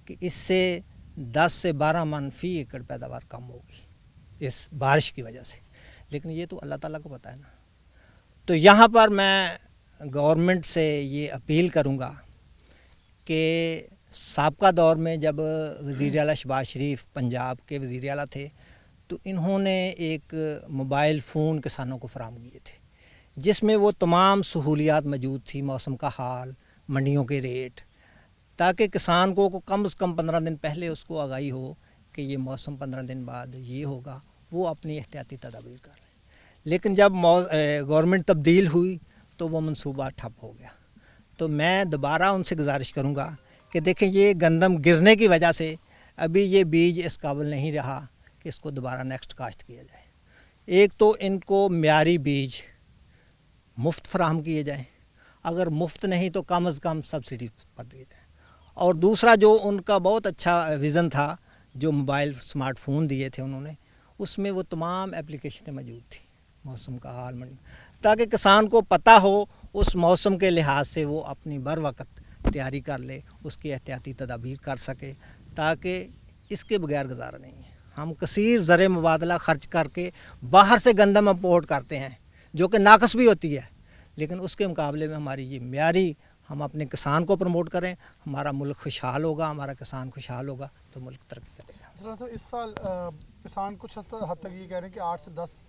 कि इससे 10 से 12 मन फ़ी एकड़ पैदावार कम होगी इस बारिश की वजह से, लेकिन ये तो अल्लाह ताला को पता है ना। तो यहाँ पर मैं गवर्नमेंट से ये अपील करूँगा कि साबका दौर में जब वज़ीर आला शहबाज शरीफ पंजाब के वज़ीर आला थे तो इन्होंने एक मोबाइल फ़ोन किसानों को फराहम किए थे, जिसमें वो तमाम सहूलियात मौजूद थी, मौसम का हाल, मंडियों के रेट, ताकि किसान को कम से कम 15 दिन पहले उसको आगाही हो कि ये मौसम 15 दिन बाद ये होगा, वो अपनी एहतियाती तदाबीर कर लें। लेकिन जब गवर्नमेंट तब्दील हुई तो वो मंसूबा ठप हो गया। तो मैं दोबारा उनसे गुजारिश करूँगा कि देखें, ये गंदम गिरने की वजह से अभी ये बीज इस काबिल नहीं रहा कि इसको दोबारा नेक्स्ट काश्त किया जाए। एक तो इनको म्यारी बीज मुफ्त फराहम किए जाए, अगर मुफ्त नहीं तो कम से कम सब्सिडी पर दिए जाए। और दूसरा जो उनका बहुत अच्छा विज़न था, जो मोबाइल स्मार्टफोन दिए थे उन्होंने, उसमें वो तमाम एप्लीकेशनें मौजूद थी, मौसम का हाल मंडी, ताकि किसान को पता हो उस मौसम के लिहाज से वो अपनी बर वक्त तैयारी कर ले, उसकी एहतियाती तदाबीर कर सके, ताकि इसके बगैर गुजारा नहीं है। हम कसीर ज़र मुबादला ख़र्च करके बाहर से गंदम इम्पोर्ट करते हैं जो कि नाकस भी होती है, लेकिन उसके मुकाबले में हमारी ये म्यारी हम अपने किसान को प्रमोट करें, हमारा मुल्क खुशहाल होगा, हमारा किसान खुशहाल होगा तो मुल्क तरक्की करेगा। सर, इस साल किसान कुछ हद तक ये कह रहे हैं कि 8 से 10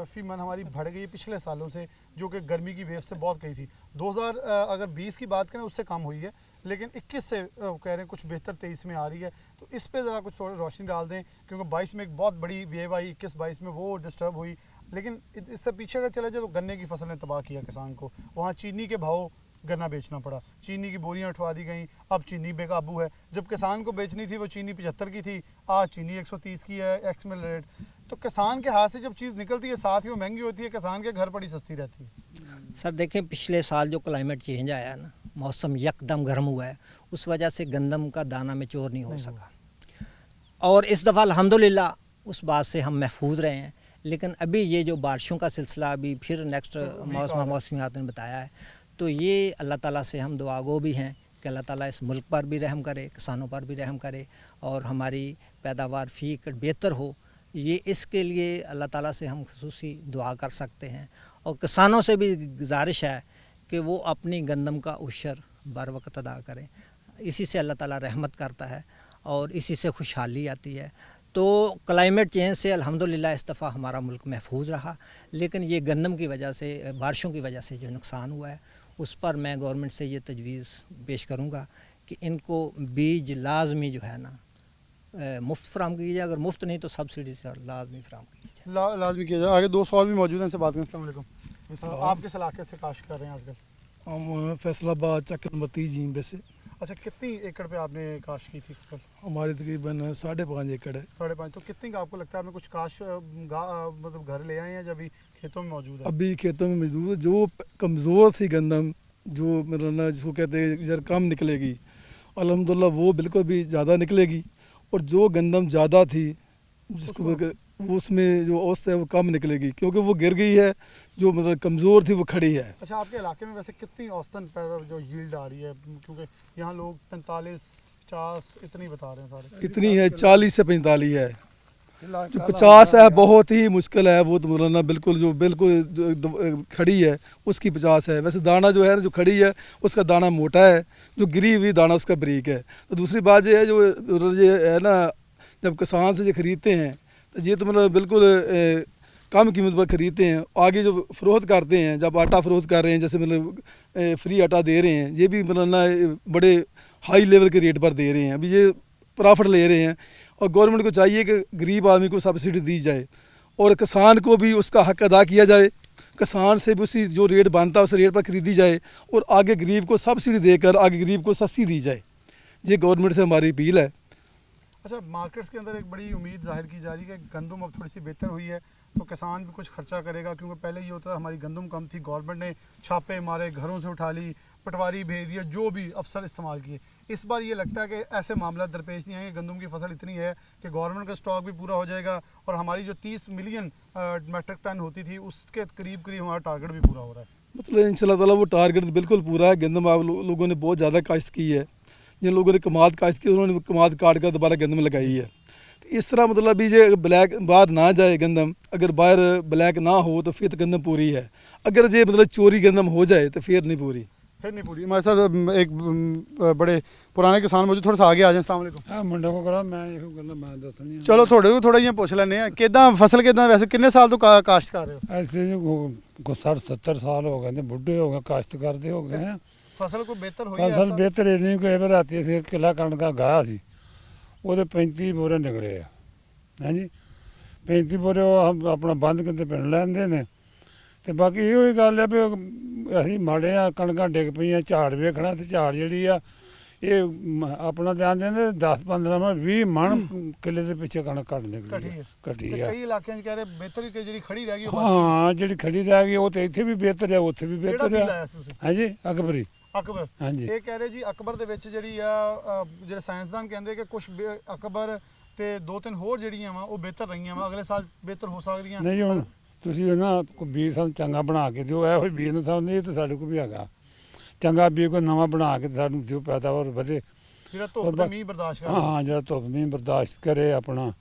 फी मन हमारी बढ़ गई है पिछले सालों से, जो कि गर्मी की वेव से बहुत गई थी। 2000 अगर 20 की बात करें उससे कम हुई है, लेकिन 21 से कह रहे हैं कुछ बेहतर 23 में आ रही है। तो इस पे ज़रा कुछ थोड़ी रोशनी डाल दें, क्योंकि 22 में एक बहुत बड़ी वेव आई, 21-22 में वो डिस्टर्ब हुई। लेकिन इससे पीछे अगर चले जाए तो गन्ने की फसल ने तबाह किया किसान को। वहाँ चीनी के भाव गन्ना बेचना पड़ा, चीनी की बोरियां उठवा दी गई, अब चीनी बेकाबू है। जब किसान को बेचनी थी वो चीनी 75 की थी, आज चीनी 130 की है एक्समिल रेट। तो किसान के हाथ से जब चीज़ निकलती है साथ ही वो महंगी होती है, किसान के घर बड़ी सस्ती रहती है। सर देखें, पिछले साल जो क्लाइमेट चेंज आया ना, मौसम यकदम गर्म हुआ है, उस वजह से गंदम का दाना मैच्योर नहीं हो सका। और इस दफ़ा अल्हम्दुलिल्लाह उस बात से हम महफूज रहे हैं। लेकिन अभी ये जो बारिशों का सिलसिला अभी फिर नेक्स्ट मौसमियात ने बताया है, तो ये अल्लाह ताला से हम दुआगो भी हैं कि अल्लाह ताला इस मुल्क पर भी रहम करे, किसानों पर भी रहम करे और हमारी पैदावार फी एकड़ बेहतर हो। ये इसके लिए अल्लाह ताला से हम खुसूसी दुआ कर सकते हैं। और किसानों से भी गुजारिश है कि वो अपनी गंदम का उशर बर वक्त अदा करें। इसी से अल्लाह ताला रहमत करता है और इसी से खुशहाली आती है। तो क्लाइमेट चेंज से अल्हम्दुलिल्लाह इस दफ़ा हमारा मुल्क महफूज रहा। लेकिन ये गंदम की वजह से, बारिशों की वजह से जो नुकसान हुआ है, उस पर मैं गवर्नमेंट से ये तजवीज़ पेश करूँगा कि इनको बीज लाजमी जो है ना मुफ्त फराम कीजिए, अगर मुफ्त नहीं तो सब्सिडी से लाजमी फराम कीजिए। लाजमी किया जाए। आगे दो सवाल भी मौजूद हैं, इनसे बात करें। अस्सलाम वालेकुम। आप किस इलाके से काश्त कर रहे हैं आजकल? हम फैसलाबाद चक्कर नंबर 30 जींबे से। अच्छा, कितनी एकड़ पे आपने काश्त की थी फसल? हमारे तकरीबन 5.5 एकड़ है। 5.5। तो कितनी का आपको लगता है आपने कुछ काश्त मतलब घर ले आए हैं या अभी खेतों में मौजूद है? अभी खेतों में मौजूद है। जो कमज़ोर थी गंदम, जो मेरा ना जिसको कहते हैं जरा कम निकलेगी, अल्हम्दुलिल्लाह वो बिल्कुल भी ज़्यादा निकलेगी। और जो गंदम ज़्यादा थी जिसको उसमें जो औसत है वो कम निकलेगी, क्योंकि वो गिर गई है। जो मतलब कमज़ोर थी वो खड़ी है। अच्छा, आपके इलाके में वैसे कितनी औसतन पैदा जो यील्ड आ रही है? क्योंकि यहाँ लोग 45-50 इतनी बता रहे हैं सारे। कितनी है? 40 से 45 है। जो 50 है बहुत ही मुश्किल है। वो तो मौलाना बिल्कुल जो खड़ी है उसकी 50 है। वैसे दाना जो है ना, जो खड़ी है उसका दाना मोटा है, जो गिरी हुई दाना उसका बारीक है। तो दूसरी बात ये है, जो ये है ना, जब किसान से ये ख़रीदते हैं तो ये तो मतलब बिल्कुल कम कीमत पर ख़रीदते हैं। आगे जो फ़रोख्त करते हैं, जब आटा फ़रोख्त कर रहे हैं, जैसे मतलब फ्री आटा दे रहे हैं, ये भी मतलब ना बड़े हाई लेवल के रेट पर दे रहे हैं। अभी ये प्रॉफिट ले रहे हैं। और गवर्नमेंट को चाहिए कि गरीब आदमी को सब्सिडी दी जाए और किसान को भी उसका हक अदा किया जाए। किसान से भी उसी जो रेट बनता है उस रेट पर ख़रीदी जाए और आगे गरीब को सब्सिडी देकर आगे गरीब को सस्ती दी जाए। ये गवर्नमेंट से हमारी अपील है। अच्छा, मार्केट्स के अंदर एक बड़ी उम्मीद जाहिर की जा रही है कि गंदम अब थोड़ी सी बेहतर हुई है तो किसान भी कुछ खर्चा करेगा, क्योंकि पहले ये होता था हमारी गंदम कम थी, गवर्नमेंट ने छापे मारे, घरों से उठा ली, पटवारी भेज दिया, जो भी अफसर इस्तेमाल किए। इस बार ये लगता है कि ऐसे मामला दरपेश नहीं आएंगे। गंदम की फसल इतनी है कि गवर्नमेंट का स्टॉक भी पूरा हो जाएगा और हमारी जो 30 मिलियन मेट्रिक टन होती थी उसके करीब करीब हमारा टारगेट भी पूरा हो रहा है। मतलब इंशाल्लाह ताला वो टारगेट बिल्कुल पूरा है। गंदम आप लोगों ने बहुत ज़्यादा काश्त की है। जिन लोगों ने कमाद काश्त की उन्होंने कमाद काट कर दोबारा गंदम लगाई है। तो इस तरह मतलब भी ये ब्लैक बाहर ना जाए गंदम, अगर बाहर ब्लैक ना हो तो फिर तो गंदम पूरी है। अगर ये मतलब चोरी गंदम हो जाए तो फिर नहीं पूरी। फिर नहीं पूरी। हमारे साथ एक बड़े पुराने किसान मौजूद, थोड़ा सा आगे आ जाए। अस्सलाम वालेकुम। मुंडे को करा मैं ये गल मैं दसनी चलो थोड़ा ये पूछ लेने हैं किदा फसल किदा वैसे किन्ने साल तो काश्त कर रहे हो? ऐसे को 60-70 साल हो गए, बुढ़े हो गए, काश्त करते हो गए हैं। फसल को बेहतर हुई है? फसल बेहतर नहीं कोई बार आती है। किला कणक गाया सी ਉਹਦੇ 35 ਬੋਰੇ ਨਿਕਲੇ ਆ। ਹਾਂਜੀ 35 ਬੋਰੇ ਉਹ ਆਪਣਾ ਬੰਦ ਕਿਤੇ ਪਿੰਡ ਲੈਂਦੇ ਨੇ। ਤੇ ਬਾਕੀ ਇਹੋ ਹੀ ਗੱਲ ਹੈ ਵੀ ਅਸੀਂ ਮਾੜੇ ਆ, ਕਣਕਾਂ ਡਿੱਗ ਪਈਆਂ, ਝਾੜ ਵੇਖਣਾ ਤੇ ਝਾੜ ਜਿਹੜੀ ਆ ਇਹ ਆਪਣਾ ਧਿਆਨ ਦਿੰਦੇ 10-15 ਮਣ 20 ਮਣ ਕਿੱਲੇ ਦੇ ਪਿੱਛੇ ਕਣਕ ਕੱਢ ਨਿਕਲੀ ਘਟੀ ਆ। ਕਈ ਇਲਾਕਿਆਂ 'ਚ ਕਹਿ ਰਹੇ ਬਿਹਤਰ ਹੀ ਕਿ ਜਿਹੜੀ ਖੜੀ ਰਹਿ ਗਈ। ਹਾਂ ਜਿਹੜੀ ਖੜੀ ਰਹਿ ਗਈ ਉਹ ਤੇ ਇੱਥੇ ਵੀ ਬਿਹਤਰ ਆ, ਉੱਥੇ ਵੀ ਬਿਹਤਰ ਆ। ਹਾਂਜੀ ਅਕਬਰੀ ਅਕਬਰ। ਹਾਂਜੀ ਇਹ ਕਹਿ ਰਹੇ ਜੀ ਅਕਬਰ ਦੇ ਵਿੱਚ ਜਿਹੜੀ ਆ ਜਿਹੜੇ ਸਾਇੰਸਦਾਨ ਕਹਿੰਦੇ ਕਿ ਕੁਝ ਅਕਬਰ ਤੇ 2-3 ਹੋਰ ਜਿਹੜੀਆਂ ਵਾ ਉਹ ਬਿਹਤਰ ਰਹੀਆਂ ਵਾ, ਅਗਲੇ ਸਾਲ ਬਿਹਤਰ ਹੋ ਸਕਦੀਆਂ। ਨਹੀਂ ਹੁਣ ਤੁਸੀਂ ਨਾ ਕੋਈ ਬੀਜ ਸਾਨੂੰ ਚੰਗਾ ਬਣਾ ਕੇ ਦਿਓ। ਇਹੋ ਹੀ ਬੀਜ ਨਾ ਸਾਨੂੰ ਨਹੀਂ ਤਾਂ ਸਾਡੇ ਕੋਲ ਵੀ ਹੈਗਾ ਚੰਗਾ ਬੀਜ, ਕੋਈ ਨਵਾਂ ਬਣਾ ਕੇ ਸਾਨੂੰ ਦਿਓ, ਪੈਦਾਵਾਰ ਵਧੇ। ਜਿਹੜਾ ਧੁੱਪ ਤੇ ਮੀਂਹ ਬਰਦਾਸ਼ਤ करे। हाँ ਜਿਹੜਾ ਧੁੱਪ ਮੀਂਹ ਬਰਦਾਸ਼ਤ करे अपना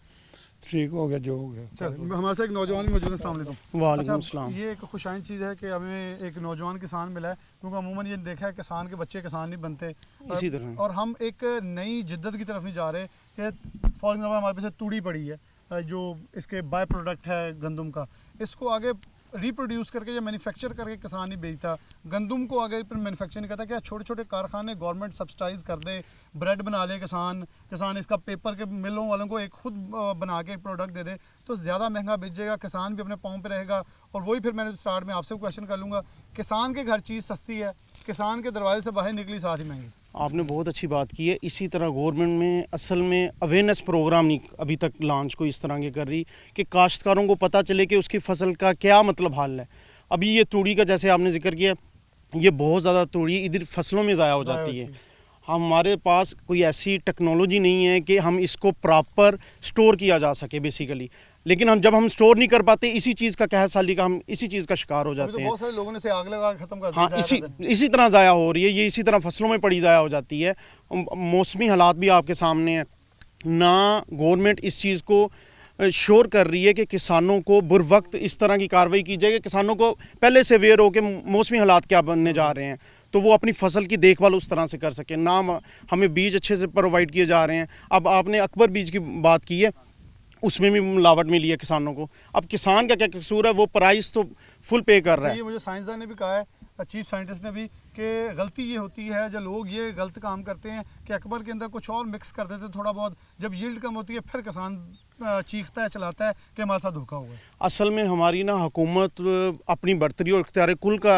ठीक हो गया जो हो गया। चल हमारे साथ एक नौजवान भी मौजूद है। अस्सलाम वालेकुम। वालेकुम अस्सलाम। ये एक खुशाइन चीज़ है कि हमें एक नौजवान किसान मिला है, क्योंकि अमूमन ये देखा है किसान के बच्चे किसान नहीं बनते इसी तरह। और हम एक नई जिद्दत की तरफ नहीं जा रहे कि फॉर एग्जाम्पल हमारे पास तूड़ी पड़ी है जो इसके बाय प्रोडक्ट है गंदम का, इसको आगे रिप्रोड्यूस करके या मैन्युफैक्चर करके किसान नहीं बेचता, गंदम को आगे फिर मैन्युफैक्चर नहीं करता। क्या छोटे छोटे कारखाने गवर्नमेंट सब्सिडाइज कर दे, ब्रेड बना ले किसान इसका पेपर के मिलों वालों को एक खुद बना के प्रोडक्ट दे दे, तो ज़्यादा महंगा बेचेगा, किसान भी अपने पाँव पे रहेगा। और वही फिर मैंने स्टार्ट में आपसे क्वेश्चन कर लूँगा, किसान के घर चीज़ सस्ती है, किसान के दरवाजे से बाहर निकली साथ ही महंगी। आपने बहुत अच्छी बात की है। इसी तरह गवर्नमेंट में असल में अवेयरनेस प्रोग्राम नहीं अभी तक लॉन्च को इस तरह के कर रही कि काश्तकारों को पता चले कि उसकी फसल का क्या मतलब हाल है। अभी ये तूड़ी का जैसे आपने जिक्र किया, ये बहुत ज़्यादा तूड़ी इधर फसलों में ज़ाया हो जाती है। हमारे पास कोई ऐसी टेक्नोलॉजी नहीं है कि हम इसको प्रॉपर स्टोर किया जा सके बेसिकली, लेकिन जब हम स्टोर नहीं कर पाते, इसी चीज़ का कह साली का हम इसी चीज़ का शिकार हो जाते हैं। बहुत सारे लोगों ने से आग लगा खत्म कर हाँ, इसी तरह ज़ाया हो रही है ये, इसी तरह फसलों में पड़ी ज़ाया हो जाती है। मौसमी हालात भी आपके सामने हैं ना, गवर्नमेंट इस चीज़ को श्योर कर रही है कि किसानों को बुरवक्त इस तरह की कार्रवाई की जाए कि किसानों को पहले से अवेयर हो कि मौसमी हालात क्या बनने जा रहे हैं, तो वो अपनी फसल की देखभाल उस तरह से कर सकें। ना हमें बीज अच्छे से प्रोवाइड किए जा रहे हैं। अब आपने अकबर बीज की बात की है, उसमें भी मिलावट मिली है किसानों को। अब किसान का क्या कसूर है, वो प्राइस तो फुल पे कर रहा है। मुझे साइंसदान ने भी कहा है, चीफ साइंटिस्ट ने भी, कि गलती ये होती है जब लोग ये गलत काम करते हैं कि अकबर के अंदर कुछ और मिक्स कर देते थोड़ा बहुत, जब यील्ड कम होती है फिर किसान चीखता है, चलाता है कि हमारे साथ धोखा हुआ है। असल में हमारी ना हुकूमत अपनी बर्तरी और इख्तियार कुल का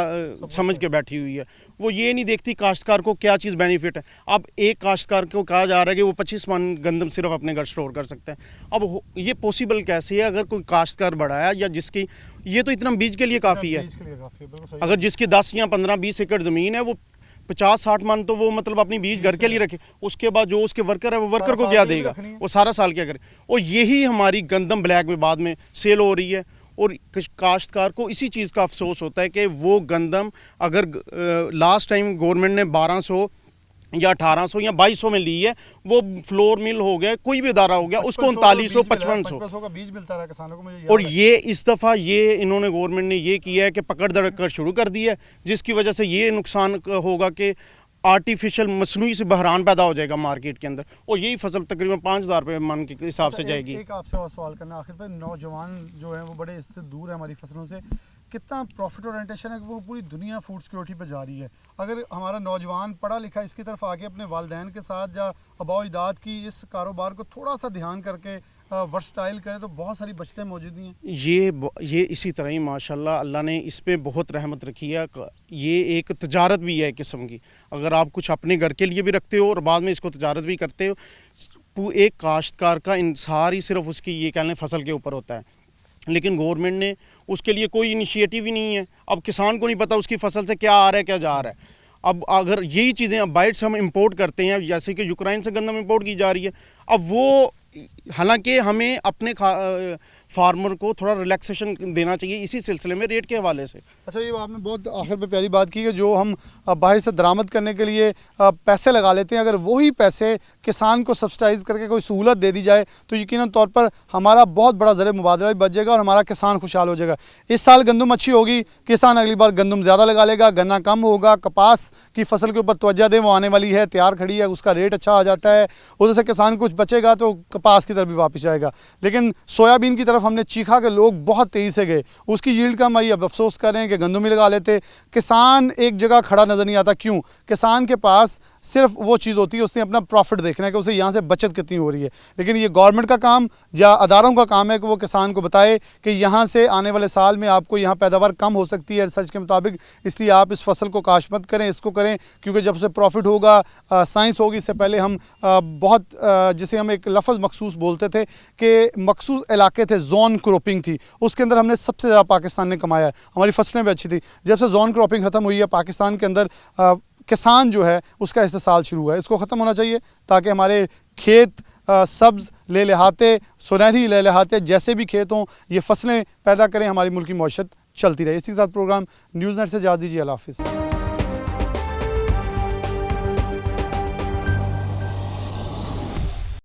समझ के बैठी हुई है। वो ये नहीं देखती काश्तकार को क्या चीज़ बेनिफिट है। अब एक काश्तकार को कहा जा रहा है कि वो 25 मन गंदम सिर्फ अपने घर स्टोर कर सकते हैं। अब ये पॉसिबल कैसे है? अगर कोई काश्तकार बड़ा है या जिसकी, ये तो इतना बीज के लिए काफ़ी है। अगर जिसकी 10 या 15-20 एकड़ ज़मीन है, वो 50-60 मन तो वो मतलब अपनी बीज घर के लिए रखे, उसके बाद जो उसके वर्कर है वो वर्कर को क्या देगा, वो सारा साल क्या करे। और यही हमारी गंदम ब्लैक में बाद में सेल हो रही है। और काश्तकार को इसी चीज़ का अफसोस होता है कि वो गंदम अगर लास्ट टाइम गवर्नमेंट ने 1200 या 1800 या 2200 में ली है, वो फ्लोर मिल हो गया, कोई भी इदारा हो गया, उसको 3900 5500 का बीज मिलता रहा किसानों को, मुझे और ये इस दफ़ा ये इन्होंने गवर्नमेंट ने ये किया है कि पकड़ दड़ कर शुरू कर दिया है, जिसकी वजह से ये नुकसान होगा कि आर्टिफिशियल मसनूई से बहरान पैदा हो जाएगा मार्केट के अंदर, और यही फसल तकरीबन 5000 रुपये मन के हिसाब से जाएगी। एक आपसे और सवाल करना आखिर पे, नौजवान जो है वो बड़े इससे दूर है हमारी फसलों से, कितना प्रॉफिट ओरिएंटेशन है कि वो पूरी दुनिया फूड सिक्योरिटी पे जा रही है। अगर हमारा नौजवान पढ़ा लिखा इसकी तरफ आके अपने वालिदैन के साथ या आबा अजदाद की इस कारोबार को थोड़ा सा ध्यान करके वर्सटाइल करे तो बहुत सारी बचतें मौजूद हैं। ये इसी तरह ही माशाल्लाह अल्लाह ने इस पे बहुत रहमत रखी है। ये एक तजारत भी है किस्म की। अगर आप कुछ अपने घर के लिए भी रखते हो और बाद में इसको तजारत भी करते हो, एक काश्तकार का इंसार ही सिर्फ उसकी ये कह लें फसल के ऊपर होता है, लेकिन गवर्नमेंट ने उसके लिए कोई इनिशिएटिव ही नहीं है। अब किसान को नहीं पता उसकी फसल से क्या आ रहा है क्या जा रहा है। अब अगर यही चीज़ें अब बाइट से हम इंपोर्ट करते हैं, जैसे कि यूक्रेन से गंदम इंपोर्ट की जा रही है, अब वो हालांकि हमें अपने फार्मर को थोड़ा रिलैक्सेशन देना चाहिए इसी सिलसिले में रेट के हवाले से। अच्छा, ये आपने बहुत आखिर पे प्यारी बात की कि जो हम बाहर से दरामद करने के लिए पैसे लगा लेते हैं, अगर वही पैसे किसान को सब्सिडाइज करके कोई सहूलत दे दी जाए तो यकीनन तौर पर हमारा बहुत बड़ा ज़र मुबादला भी बच जाएगा और हमारा किसान खुशहाल हो जाएगा। इस साल गंदम अच्छी होगी, किसान अगली बार गंदम ज़्यादा लगा लेगा, गन्ना कम होगा, कपास की फसल के ऊपर तवज्जो दें, वो आने वाली है, तैयार खड़ी है, उसका रेट अच्छा आ जाता है, उधर से किसान कुछ बचेगा तो कपास की तरफ भी वापस आएगा। लेकिन सोयाबीन की तरफ हमने चीखा कि लोग बहुत तेज़ी से गए, उसकी यील्ड कम आई, अब अफसोस कर रहे हैं कि गंदम ही लगा लेते। किसान एक जगह खड़ा नज़र नहीं आता, क्यों? किसान के पास सिर्फ वो चीज़ होती है, उसने अपना प्रॉफिट देखना है कि उसे यहाँ से बचत कितनी हो रही है। लेकिन ये गवर्नमेंट का काम या अदारों का काम है कि वो किसान को बताए कि यहाँ से आने वाले साल में आपको यहाँ पैदावार कम हो सकती है रिसर्च के मुताबिक, इसलिए आप इस फसल को काश मत करें, इसको करें, क्योंकि जब से प्रॉफिट होगा साइंस होगी। इससे पहले हम बहुत जिसे हम एक लफ्ज़ मखसूस बोलते थे कि मखसूस इलाके थे, जोन क्रॉपिंग थी, उसके अंदर हमने सबसे ज़्यादा पाकिस्तान ने कमाया है, हमारी फसलें भी अच्छी थी। जब से जोन क्रॉपिंग ख़त्म हुई है, पाकिस्तान के अंदर किसान जो है उसका इस्तेसाल शुरू हुआ है। इसको ख़त्म होना चाहिए ताकि हमारे खेत सब्ज़ ले लहाते, सुनहरी ले लहाते जैसे भी खेत हों, ये फसलें पैदा करें, हमारी मुल्क की मईशत चलती रहे। इसी के साथ प्रोग्राम न्यूज़ नेट से इजाज़त दीजिए। अल्लाह हाफ़िज़।